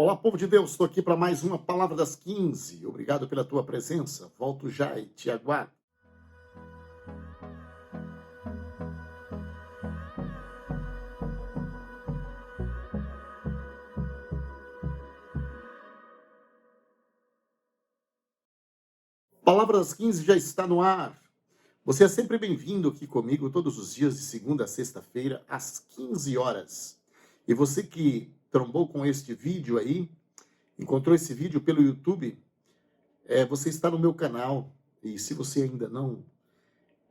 Olá, povo de Deus, estou aqui para mais uma Palavra das 15. Obrigado pela tua presença. Volto já e te aguardo. Palavra das 15 já está no ar. Você é sempre bem-vindo aqui comigo todos os dias de segunda a sexta-feira, às 15 horas. E você que trombou com este vídeo aí, encontrou esse vídeo pelo YouTube, você está no meu canal. E se você ainda não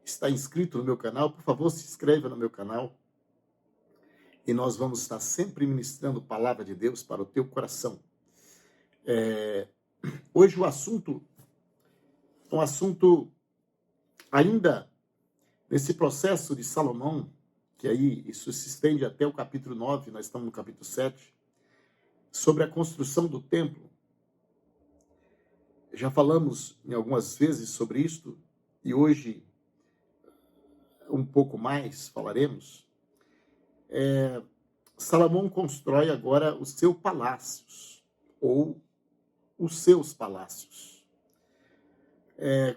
está inscrito no meu canal, por favor, se inscreva no meu canal. E nós vamos estar sempre ministrando palavra de Deus para o teu coração. Hoje o assunto é um assunto ainda nesse processo de Salomão, que aí isso se estende até o capítulo 9, nós estamos no capítulo 7, sobre a construção do templo. Já falamos em algumas vezes sobre isto, e hoje um pouco mais falaremos. Salomão constrói agora os seus palácios, ou os seus palácios.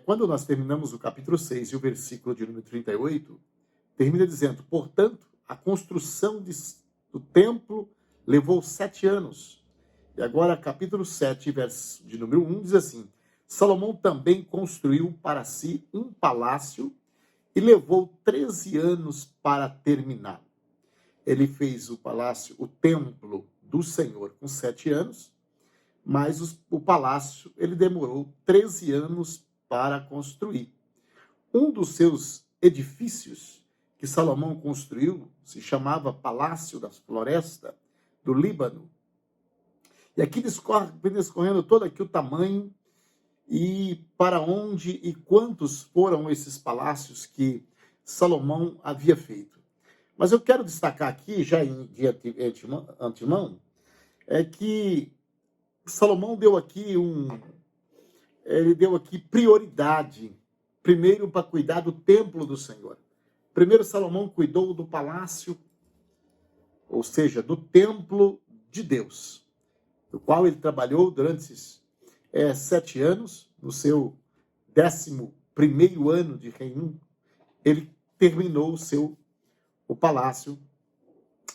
Quando nós terminamos o capítulo 6 e o versículo de número 38, termina dizendo: portanto, a construção do templo levou 7 anos. E agora, capítulo 7, verso de número 1, diz assim: Salomão também construiu para si um palácio e levou 13 anos para terminar. Ele fez o palácio, o templo do Senhor, com 7 anos, mas o palácio ele demorou 13 anos para construir. Um dos seus edifícios que Salomão construiu se chamava Palácio da Floresta do Líbano. E aqui discorrendo todo aqui o tamanho e para onde e quantos foram esses palácios que Salomão havia feito. Mas eu quero destacar aqui, já de antemão, que Salomão deu aqui prioridade, primeiro para cuidar do templo do Senhor. Primeiro Salomão cuidou do palácio, ou seja, do templo de Deus, do qual ele trabalhou durante 7 anos, no seu 11º ano de reino, ele terminou o palácio,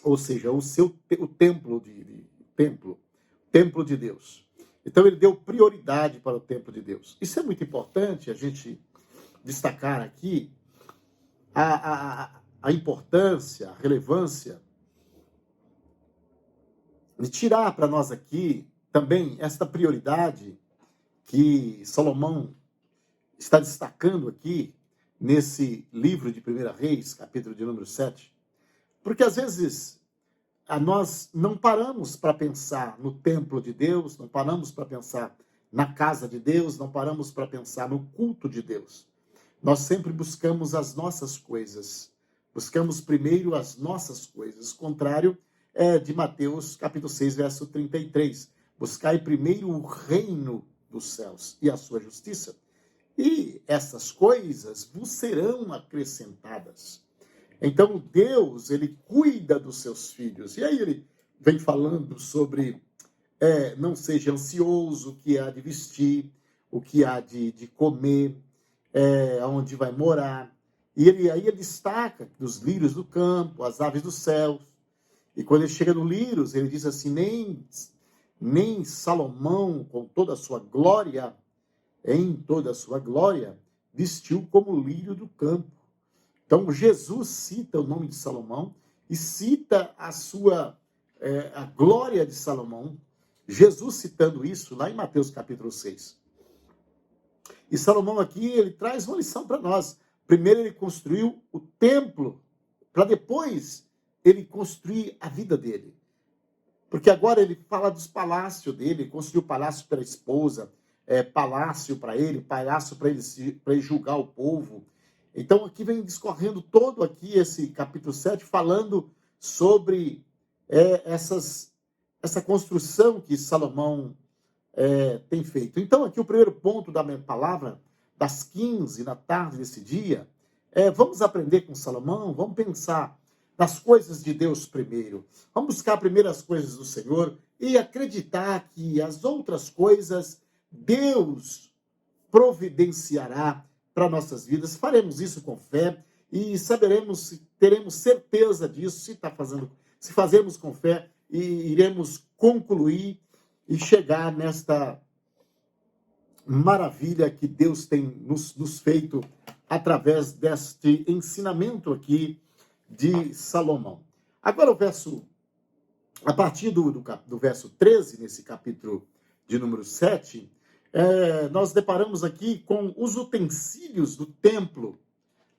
ou seja, o templo de Deus. Então ele deu prioridade para o templo de Deus. Isso é muito importante a gente destacar aqui a importância, a relevância de tirar para nós aqui também esta prioridade que Salomão está destacando aqui nesse livro de 1 Reis, capítulo de número 7. Porque às vezes nós não paramos para pensar no templo de Deus, não paramos para pensar na casa de Deus, não paramos para pensar no culto de Deus. Nós sempre buscamos as nossas coisas. Buscamos primeiro as nossas coisas. O contrário é de Mateus, capítulo 6, verso 33. Buscai primeiro o reino dos céus e a sua justiça, e essas coisas vos serão acrescentadas. Então, Deus, ele cuida dos seus filhos. E aí ele vem falando sobre não seja ansioso, o que há de vestir, o que há de comer, onde vai morar. E aí ele destaca os lírios do campo, as aves dos céus. E quando ele chega no lírios, ele diz assim: nem Salomão, com toda a sua glória, em toda a sua glória, vestiu como o lírio do campo. Então, Jesus cita o nome de Salomão e cita a glória de Salomão. Jesus citando isso lá em Mateus capítulo 6. E Salomão aqui, ele traz uma lição para nós. Primeiro ele construiu o templo, para depois ele construir a vida dele. Porque agora ele fala dos palácios dele, construiu palácio para a esposa, palácio para ele julgar o povo. Então aqui vem discorrendo todo aqui esse capítulo 7, falando sobre essa construção que Salomão tem feito. Então aqui o primeiro ponto da minha palavra, das 15 na tarde desse dia, vamos aprender com Salomão, vamos pensar nas coisas de Deus primeiro. Vamos buscar primeiro as coisas do Senhor e acreditar que as outras coisas Deus providenciará para nossas vidas. Faremos isso com fé e saberemos, teremos certeza disso, se fazermos com fé, e iremos concluir e chegar nesta maravilha que Deus tem nos feito através deste ensinamento aqui de Salomão. Agora a partir do verso 13, nesse capítulo de número 7, nós deparamos aqui com os utensílios do templo.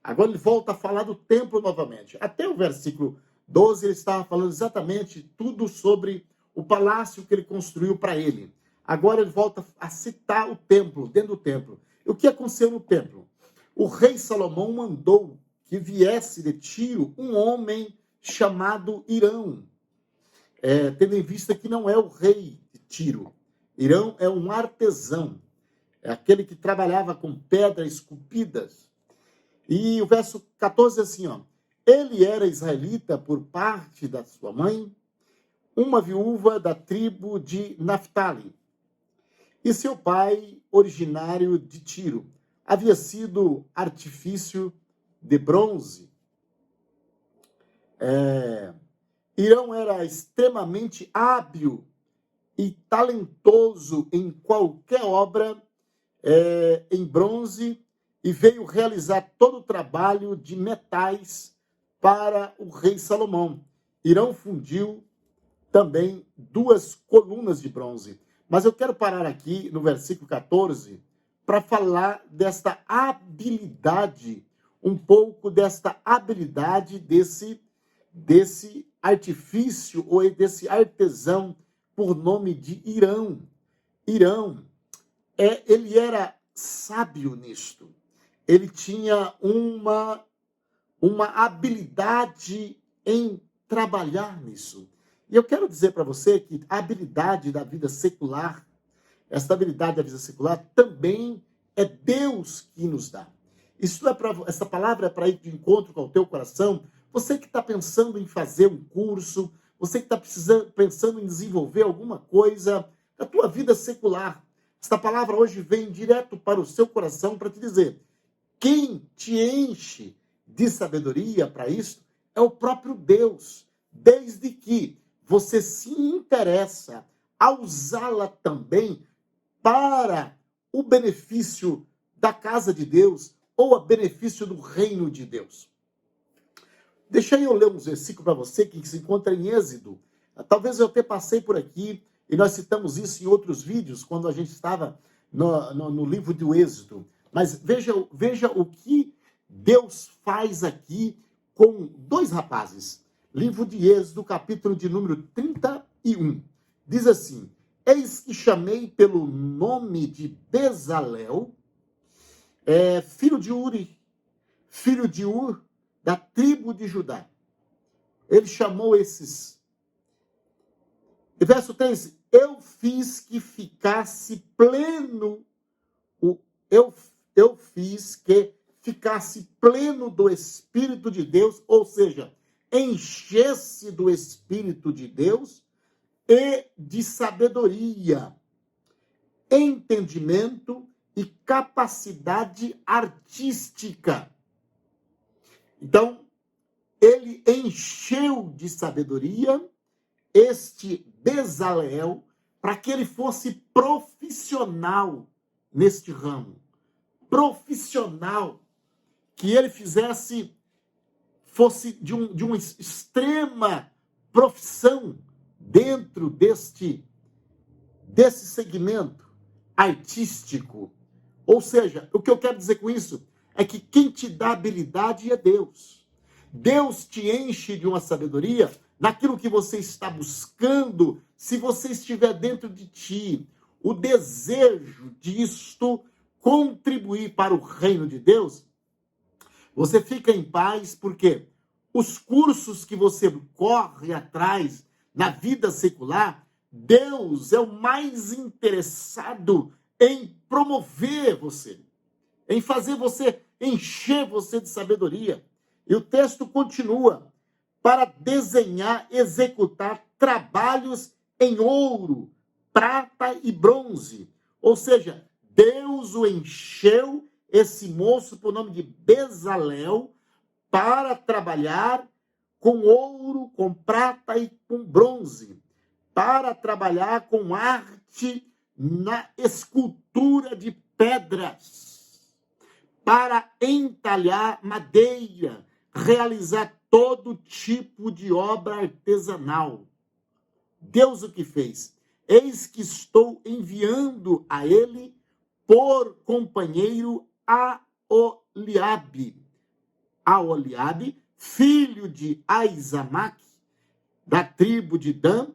Agora ele volta a falar do templo novamente. Até o versículo 12 ele estava falando exatamente tudo sobre o palácio que ele construiu para ele. Agora ele volta a citar o templo, dentro do templo. E o que aconteceu no templo? O rei Salomão mandou que viesse de Tiro um homem chamado Irão, tendo em vista que não é o rei de Tiro. Irão é um artesão, é aquele que trabalhava com pedras esculpidas. E o verso 14 é assim, ó. Ele era israelita por parte da sua mãe, uma viúva da tribo de Naftali. E seu pai, originário de Tiro, havia sido artifício de bronze. Irão era extremamente hábil e talentoso em qualquer obra em bronze e veio realizar todo o trabalho de metais para o rei Salomão. Irão fundiu também 2 colunas de bronze. Mas eu quero parar aqui no versículo 14 para falar desta habilidade, um pouco desta habilidade desse artifício ou desse artesão por nome de Irão. Irão, ele era sábio nisto. Ele tinha uma habilidade em trabalhar nisso. E eu quero dizer para você que a habilidade da vida secular, essa habilidade da vida secular também é Deus que nos dá. Essa palavra é para ir de encontro com o teu coração. Você que está pensando em fazer um curso, você que está pensando em desenvolver alguma coisa da tua vida secular. Esta palavra hoje vem direto para o seu coração para te dizer: quem te enche de sabedoria para isso é o próprio Deus, desde que você se interessa a usá-la também para o benefício da casa de Deus ou a benefício do reino de Deus. Deixa eu ler um versículo para você que se encontra em Êxodo. Talvez eu até passei por aqui e nós citamos isso em outros vídeos quando a gente estava no livro do Êxodo. Mas veja o que Deus faz aqui com 2 rapazes. Livro de Êxodo, capítulo de número 31. Diz assim: eis que chamei pelo nome de Bezalel, filho de Uri, filho de Ur, da tribo de Judá. Ele chamou esses. Verso 3, eu fiz que ficasse pleno, eu fiz que ficasse pleno do Espírito de Deus, ou seja, enchesse do Espírito de Deus e de sabedoria, entendimento e capacidade artística. Então, ele encheu de sabedoria este Bezalel para que ele fosse profissional neste ramo. Profissional, que ele fosse de uma extrema profissão dentro desse segmento artístico. Ou seja, o que eu quero dizer com isso é que quem te dá habilidade é Deus. Deus te enche de uma sabedoria naquilo que você está buscando, se você estiver dentro de ti o desejo disto contribuir para o reino de Deus, você fica em paz, porque os cursos que você corre atrás na vida secular, Deus é o mais interessado em promover você, em fazer você, encher você de sabedoria. E o texto continua: para desenhar, executar trabalhos em ouro, prata e bronze. Ou seja, Deus o encheu, esse moço, por nome de Bezalel, para trabalhar com ouro, com prata e com bronze, para trabalhar com arte na escultura de pedras, para entalhar madeira, realizar todo tipo de obra artesanal. Deus o que fez? Eis que estou enviando a ele por companheiro a Oliabe, filho de Aizamaque, da tribo de Dan,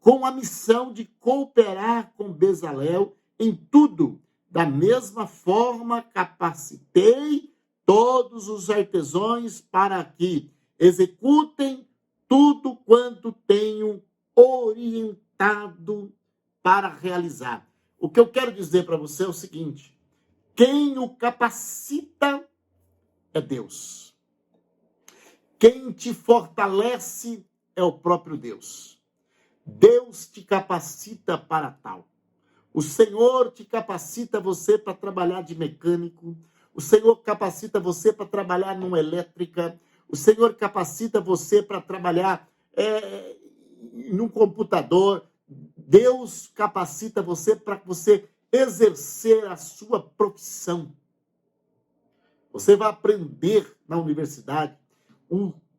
com a missão de cooperar com Bezalel em tudo. Da mesma forma, capacitei todos os artesãos para que executem tudo quanto tenho orientado para realizar. O que eu quero dizer para você é o seguinte: quem o capacita é Deus. Quem te fortalece é o próprio Deus. Deus te capacita para tal. O Senhor te capacita você para trabalhar de mecânico. O Senhor capacita você para trabalhar numa elétrica. O Senhor capacita você para trabalhar num computador. Deus capacita você para você exercer a sua profissão. Você vai aprender na universidade.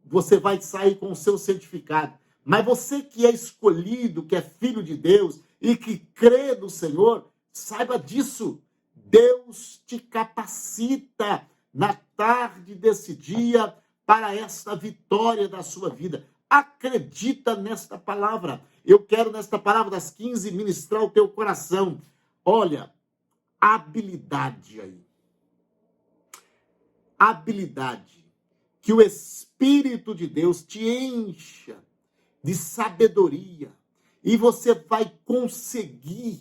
Você vai sair com o seu certificado. Mas você que é escolhido, que é filho de Deus e que crê no Senhor, saiba disso. Deus te capacita na tarde desse dia para esta vitória da sua vida. Acredita nesta palavra. Eu quero, nesta palavra das 15, ministrar o teu coração. Olha, habilidade aí. Habilidade. Que o Espírito de Deus te encha de sabedoria e você vai conseguir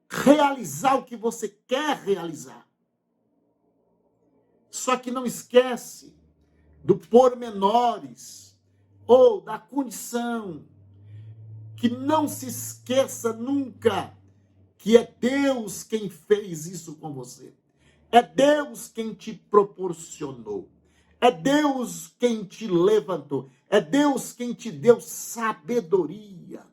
realizar o que você quer realizar. Só que não esquece do pormenores ou da condição, que não se esqueça nunca que é Deus quem fez isso com você. É Deus quem te proporcionou. É Deus quem te levantou. É Deus quem te deu sabedoria.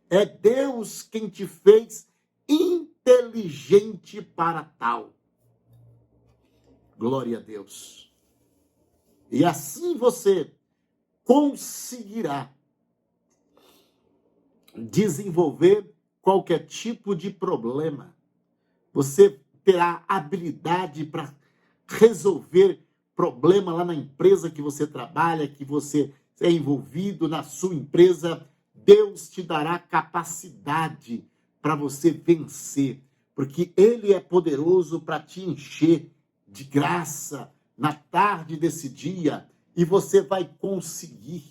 É Deus quem te fez inteligente para tal. Glória a Deus. E assim você conseguirá desenvolver qualquer tipo de problema. Você terá habilidade para resolver problema lá na empresa que você trabalha, que você é envolvido na sua empresa. Deus te dará capacidade para você vencer, porque Ele é poderoso para te encher de graça na tarde desse dia e você vai conseguir.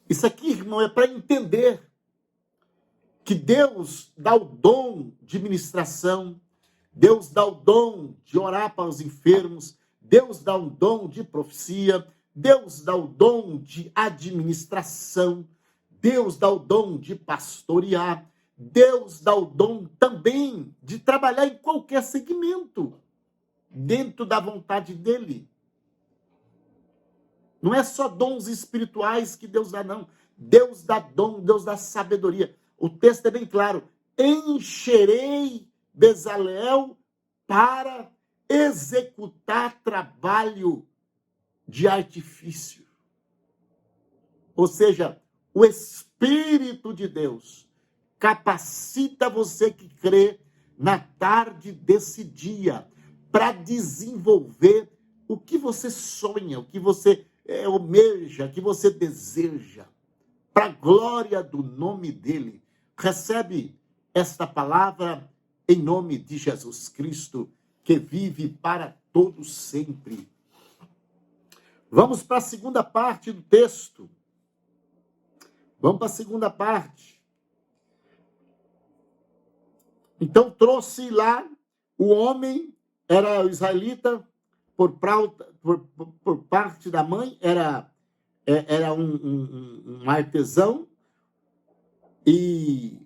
Isso aqui, irmão, é para entender que Deus dá o dom de ministração, Deus dá o dom de orar para os enfermos, Deus dá o dom de profecia, Deus dá o dom de administração, Deus dá o dom de pastorear, Deus dá o dom também de trabalhar em qualquer segmento, dentro da vontade dele. Não é só dons espirituais que Deus dá, não. Deus dá dom, Deus dá sabedoria. O texto é bem claro. Encherei Bezalel para executar trabalho de artifício. Ou seja, o Espírito de Deus capacita você que crê na tarde desse dia para desenvolver o que você sonha, o que você almeja, o que você deseja, para a glória do nome dele. Recebe esta palavra em nome de Jesus Cristo, que vive para todos sempre. Vamos para a segunda parte do texto. Vamos para a segunda parte. Então trouxe lá o homem, era o israelita, por parte da mãe, era um artesão, e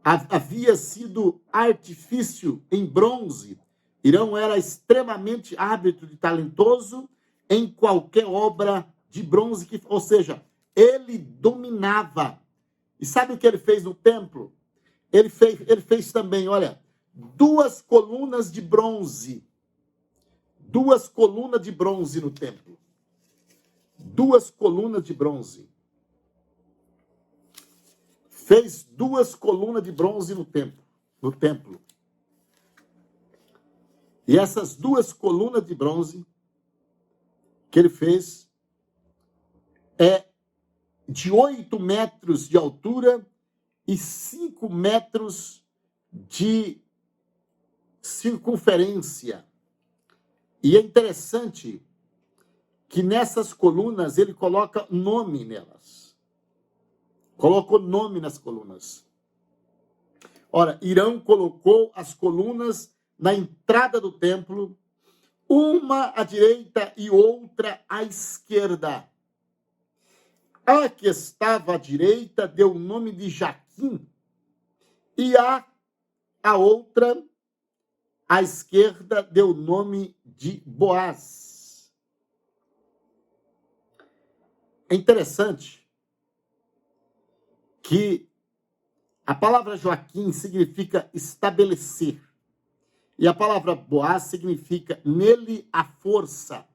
havia sido artifício em bronze. Irão era extremamente hábil e talentoso em qualquer obra de bronze, ou seja, ele dominava. E sabe o que ele fez no templo? Ele fez também, olha, 2 colunas de bronze. 2 colunas de bronze no templo. 2 colunas de bronze. Fez 2 colunas de bronze no templo. E essas 2 colunas de bronze que ele fez é de 8 metros de altura e 5 metros de circunferência. E é interessante que nessas colunas ele coloca nome nelas. Colocou nome nas colunas. Ora, Irão colocou as colunas na entrada do templo, uma à direita e outra à esquerda. A que estava à direita deu o nome de Jaquim, e a outra, à esquerda, deu o nome de Boaz. É interessante que a palavra Joaquim significa estabelecer. E a palavra Boaz significa nele a força.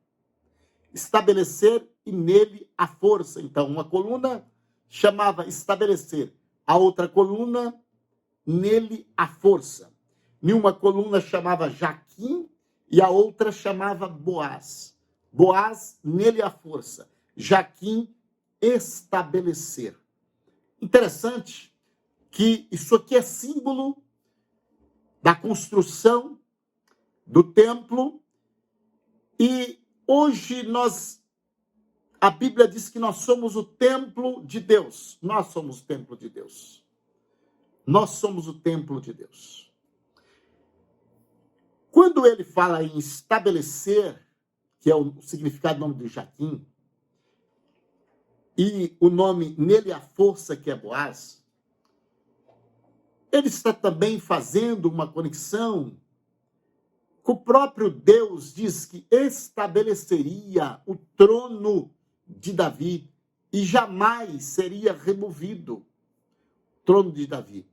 Estabelecer e nele a força. Então, uma coluna chamava estabelecer. A outra coluna, nele a força. Nenhuma coluna chamava Jaquim e a outra chamava Boaz. Boaz, nele a força. Jaquim, estabelecer. Interessante que isso aqui é símbolo da construção do templo, e hoje a Bíblia diz que nós somos o templo de Deus. Nós somos o templo de Deus. Nós somos o templo de Deus. Quando ele fala em estabelecer, que é o significado do nome de Jaquim, e o nome nele a força, que é Boaz, ele está também fazendo uma conexão com o próprio Deus. Diz que estabeleceria o trono de Davi e jamais seria removido o trono de Davi.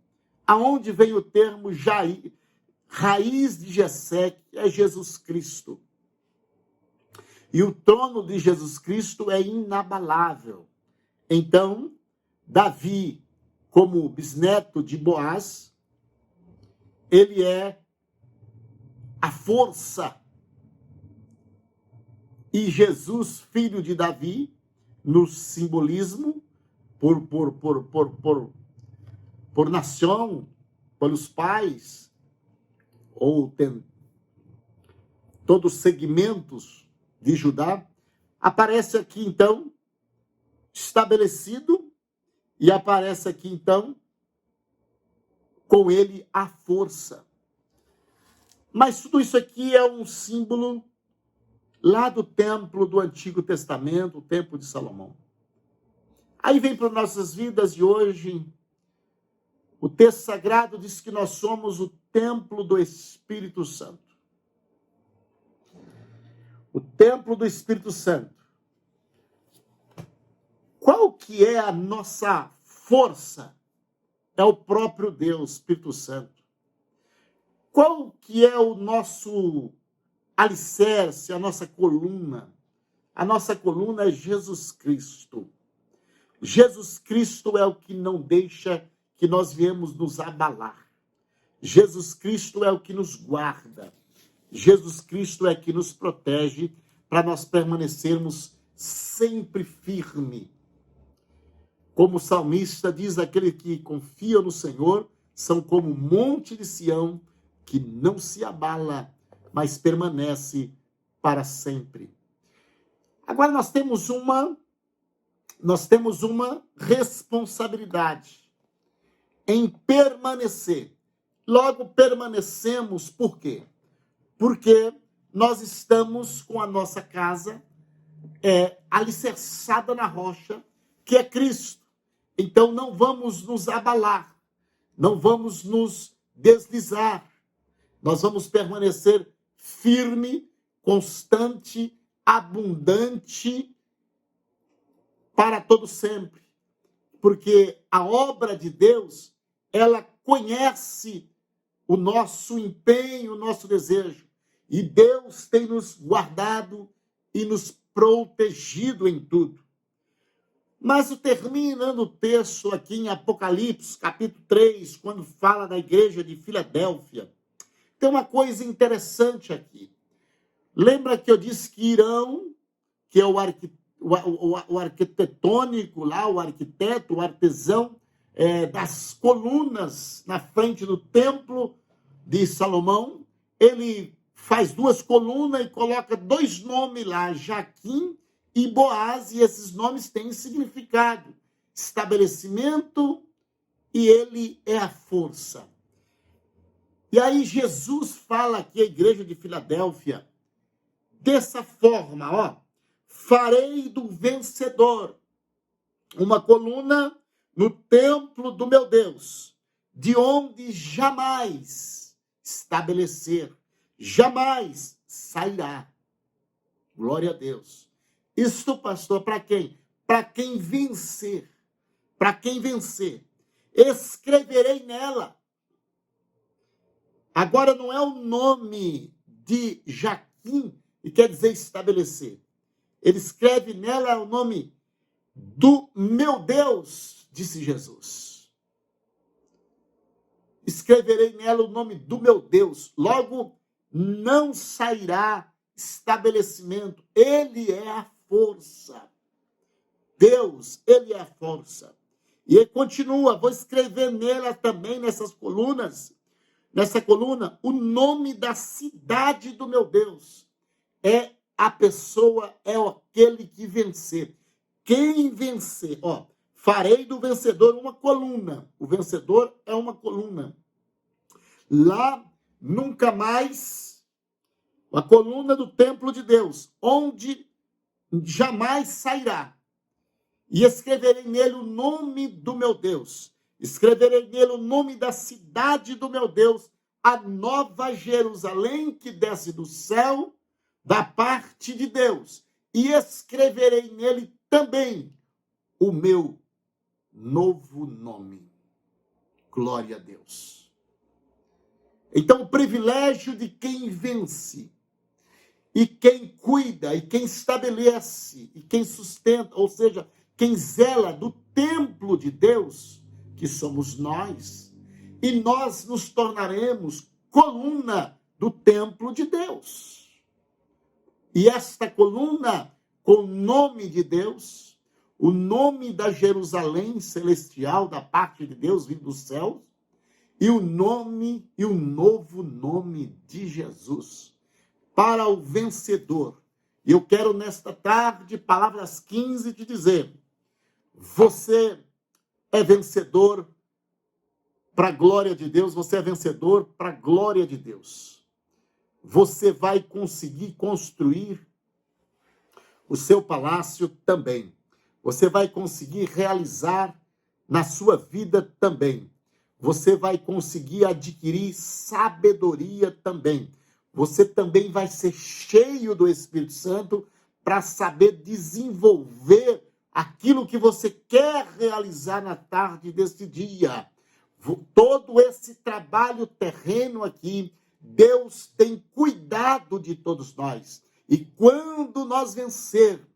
Aonde vem o termo raiz de Jessé, que é Jesus Cristo. E o trono de Jesus Cristo é inabalável. Então, Davi, como bisneto de Boaz, ele é a força. E Jesus, filho de Davi, no simbolismo, por nação, pelos pais, ou todos os segmentos de Judá, aparece aqui, então, estabelecido, e aparece aqui, então, com ele a força. Mas tudo isso aqui é um símbolo lá do templo do Antigo Testamento, o templo de Salomão. Aí vem para nossas vidas de hoje, o texto sagrado diz que nós somos o templo do Espírito Santo. O templo do Espírito Santo. Qual que é a nossa força? É o próprio Deus, Espírito Santo. Qual que é o nosso alicerce, a nossa coluna? A nossa coluna é Jesus Cristo. Jesus Cristo é o que não deixa que nós viemos nos abalar. Jesus Cristo é o que nos guarda. Jesus Cristo é o que nos protege para nós permanecermos sempre firmes. Como o salmista diz, aquele que confia no Senhor são como um monte de Sião que não se abala, mas permanece para sempre. Agora nós temos uma responsabilidade em permanecer. Logo permanecemos, por quê? Porque nós estamos com a nossa casa alicerçada na rocha, que é Cristo. Então não vamos nos abalar, não vamos nos deslizar. Nós vamos permanecer firme, constante, abundante para todo sempre. Porque a obra de Deus, ela conhece o nosso empenho, o nosso desejo. E Deus tem nos guardado e nos protegido em tudo. Mas terminando o texto aqui em Apocalipse, capítulo 3, quando fala da igreja de Filadélfia, tem uma coisa interessante aqui. Lembra que eu disse que Irão, que é o arquitetônico lá, o arquiteto, o artesão das colunas na frente do templo de Salomão, ele faz 2 colunas e coloca 2 nomes lá, Jaquim e Boaz, e esses nomes têm significado. Estabelecimento, e ele é a força. E aí Jesus fala aqui à igreja de Filadélfia, dessa forma, ó, farei do vencedor uma coluna no templo do meu Deus, de onde jamais estabelecer, jamais sairá. Glória a Deus. Isto, pastor, para quem? Para quem vencer. Para quem vencer. Escreverei nela. Agora não é o nome de Jaquim, e quer dizer estabelecer. Ele escreve nela o nome do meu Deus, disse Jesus. Escreverei nela o nome do meu Deus. Logo, não sairá estabelecimento. Ele é a força. Deus, ele é a força. E ele continua, vou escrever nela também, nessa coluna, o nome da cidade do meu Deus. É a pessoa, é aquele que vencer. Quem vencer, ó, farei do vencedor uma coluna. O vencedor é uma coluna. Lá, nunca mais, a coluna do templo de Deus, onde jamais sairá. E escreverei nele o nome do meu Deus. Escreverei nele o nome da cidade do meu Deus, a nova Jerusalém que desce do céu, da parte de Deus. E escreverei nele também o meu novo nome. Glória a Deus. Então, o privilégio de quem vence, e quem cuida, e quem estabelece, e quem sustenta, ou seja, quem zela do templo de Deus, que somos nós, e nós nos tornaremos coluna do templo de Deus. E esta coluna, com o nome de Deus, o nome da Jerusalém celestial, da parte de Deus vindo dos céus, e o nome e o novo nome de Jesus, para o vencedor. E eu quero nesta tarde, palavras 15, te dizer, você é vencedor para a glória de Deus, você é vencedor para a glória de Deus. Você vai conseguir construir o seu palácio também. Você vai conseguir realizar na sua vida também. Você vai conseguir adquirir sabedoria também. Você também vai ser cheio do Espírito Santo para saber desenvolver aquilo que você quer realizar na tarde deste dia. Todo esse trabalho terreno aqui, Deus tem cuidado de todos nós. E quando nós vencermos,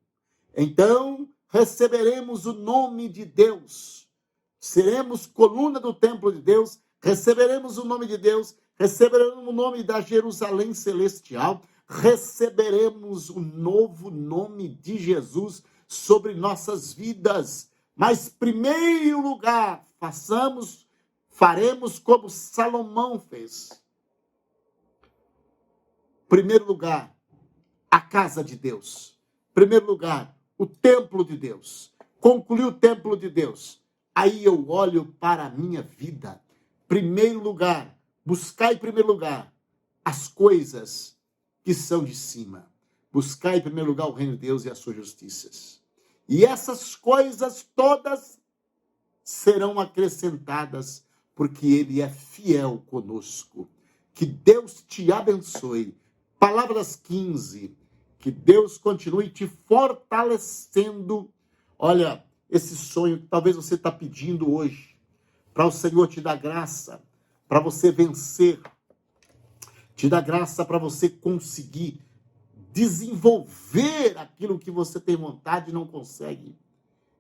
então receberemos o nome de Deus. Seremos coluna do templo de Deus, receberemos o nome de Deus, receberemos o nome da Jerusalém celestial, receberemos o novo nome de Jesus sobre nossas vidas. Mas, primeiro lugar, faremos como Salomão fez. Primeiro lugar, a casa de Deus. Primeiro lugar, o templo de Deus. Concluir o templo de Deus. Aí eu olho para a minha vida. Primeiro lugar, buscar em primeiro lugar as coisas que são de cima. Buscar em primeiro lugar o reino de Deus e as suas justiças. E essas coisas todas serão acrescentadas, porque Ele é fiel conosco. Que Deus te abençoe. Palavras 15. Que Deus continue te fortalecendo. Olha, esse sonho que talvez você está pedindo hoje, para o Senhor te dar graça, para você vencer, te dar graça para você conseguir desenvolver aquilo que você tem vontade e não consegue.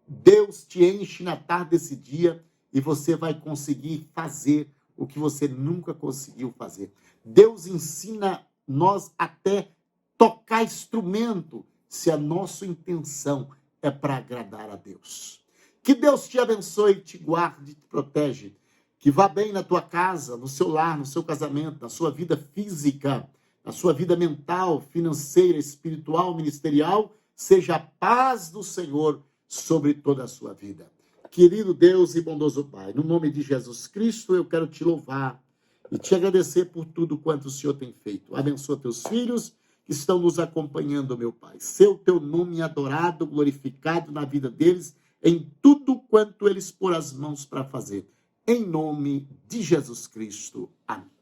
Deus te enche na tarde desse dia e você vai conseguir fazer o que você nunca conseguiu fazer. Deus ensina nós até tocar instrumento, se a nossa intenção é para agradar a Deus. Que Deus te abençoe, te guarde, te protege. Que vá bem na tua casa, no seu lar, no seu casamento, na sua vida física, na sua vida mental, financeira, espiritual, ministerial. Seja a paz do Senhor sobre toda a sua vida. Querido Deus e bondoso Pai, no nome de Jesus Cristo, eu quero te louvar e te agradecer por tudo quanto o Senhor tem feito. Abençoa teus filhos que estão nos acompanhando, meu Pai. Seja o teu nome adorado, glorificado na vida deles, em tudo quanto eles pôr as mãos para fazer. Em nome de Jesus Cristo. Amém.